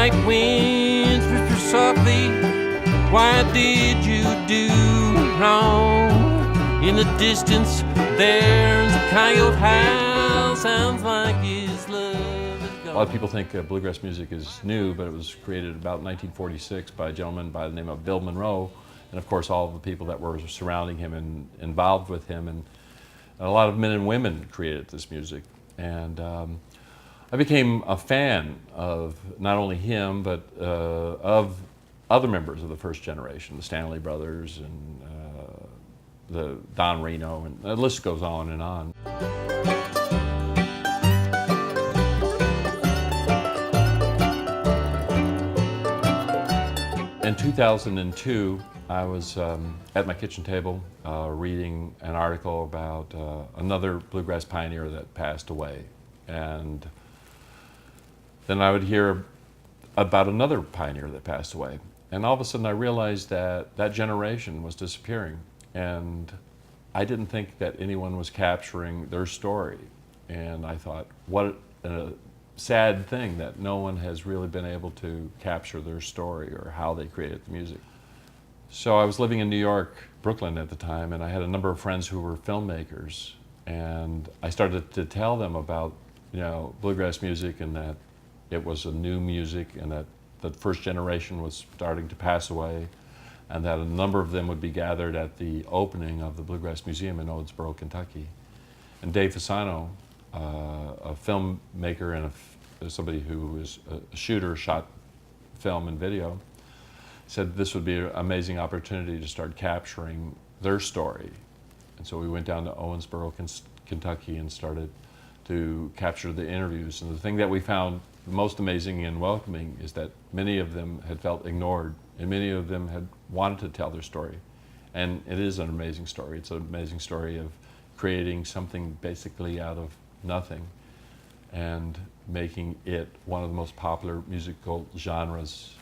night winds whisper softly, why did you do wrong? In the distance there's a coyote howl, sounds like his love is gone. A lot of people think bluegrass music is new, but it was created about 1946 by a gentleman by the name of Bill Monroe, and of course all of the people that were surrounding him and involved with him, and a lot of men and women created this music. And I became a fan of not only him, but of other members of the first generation, the Stanley Brothers and the Don Reno, and the list goes on and on. In 2002, I was at my kitchen table reading an article about another bluegrass pioneer that passed away. And then I would hear about another pioneer that passed away. And all of a sudden I realized that that generation was disappearing. And I didn't think that anyone was capturing their story. And I thought, what a sad thing that no one has really been able to capture their story or how they created the music. So I was living in New York, Brooklyn at the time, and I had a number of friends who were filmmakers. And I started to tell them about, bluegrass music, and that it was a new music, and that the first generation was starting to pass away, and that a number of them would be gathered at the opening of the Bluegrass Museum in Owensboro, Kentucky. And Dave Fasano, a filmmaker and somebody who is a shooter, shot film and video, said this would be an amazing opportunity to start capturing their story. And so we went down to Owensboro, Kentucky, and started to capture the interviews. And the thing that we found most amazing and welcoming is that many of them had felt ignored, and many of them had wanted to tell their story. And it is an amazing story. It's an amazing story of creating something basically out of nothing and making it one of the most popular musical genres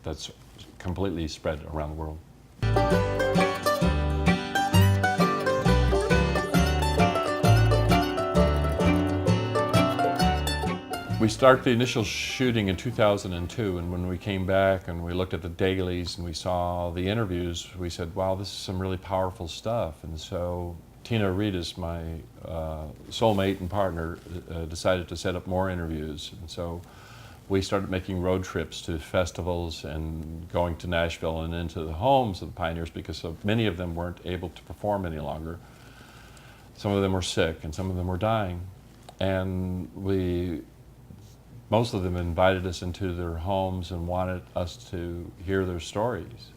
that's completely spread around the world. We started the initial shooting in 2002, and when we came back and we looked at the dailies and we saw the interviews, we said, wow, this is some really powerful stuff. And so Tina Reedus, my soulmate and partner, decided to set up more interviews. And so we started making road trips to festivals and going to Nashville and into the homes of the pioneers, because many of them weren't able to perform any longer. Some of them were sick and some of them were dying. And most of them invited us into their homes and wanted us to hear their stories.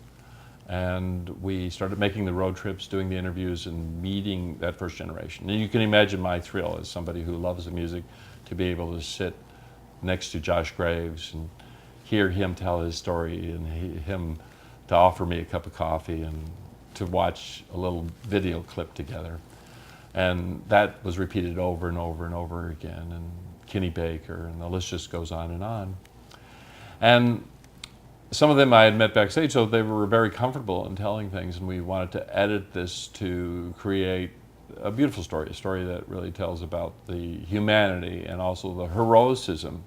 And we started making the road trips, doing the interviews, and meeting that first generation. And you can imagine my thrill as somebody who loves the music to be able to sit next to Josh Graves and hear him tell his story, and him to offer me a cup of coffee and to watch a little video clip together. And that was repeated over and over and over again. And Kenny Baker, and the list just goes on and on. And some of them I had met backstage, so they were very comfortable in telling things, and we wanted to edit this to create a beautiful story, a story that really tells about the humanity and also the heroicism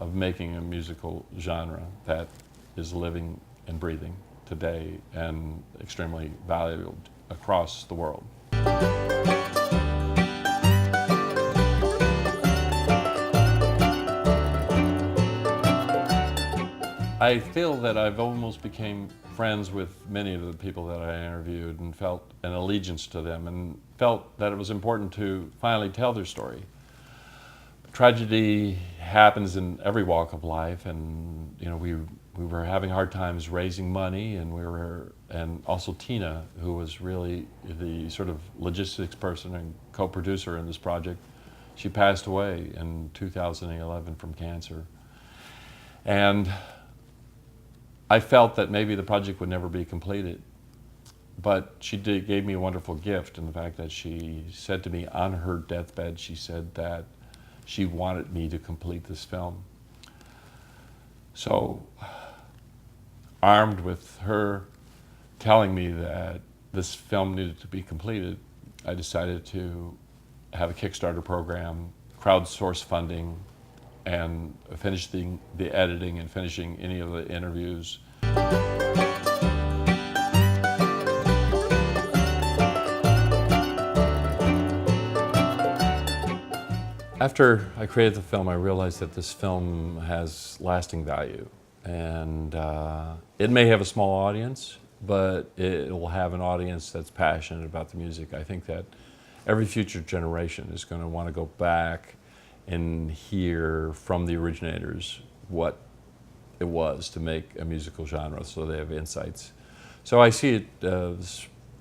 of making a musical genre that is living and breathing today and extremely valued across the world. I feel that I've almost became friends with many of the people that I interviewed, and felt an allegiance to them, and felt that it was important to finally tell their story. Tragedy happens in every walk of life, and we were having hard times raising money, and also Tina, who was really the sort of logistics person and co-producer in this project, she passed away in 2011 from cancer. And I felt that maybe the project would never be completed, but she gave me a wonderful gift in the fact that she said to me on her deathbed, she said that she wanted me to complete this film. So, armed with her telling me that this film needed to be completed, I decided to have a Kickstarter program, crowdsource funding, and finishing the editing and finishing any of the interviews. After I created the film, I realized that this film has lasting value. And it may have a small audience, but it will have an audience that's passionate about the music. I think that every future generation is going to want to go back and hear from the originators what it was to make a musical genre, so they have insights. So I see it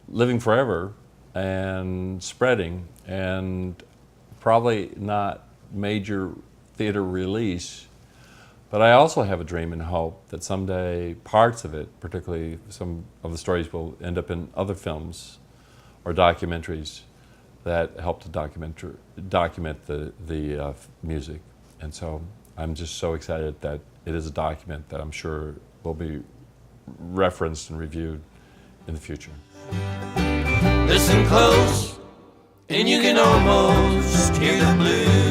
living forever and spreading, and probably not major theater release, but I also have a dream and hope that someday parts of it, particularly some of the stories, will end up in other films or documentaries that help to document the music. And so I'm just so excited that it is a document that I'm sure will be referenced and reviewed in the future. Listen close, and you can almost hear the blues.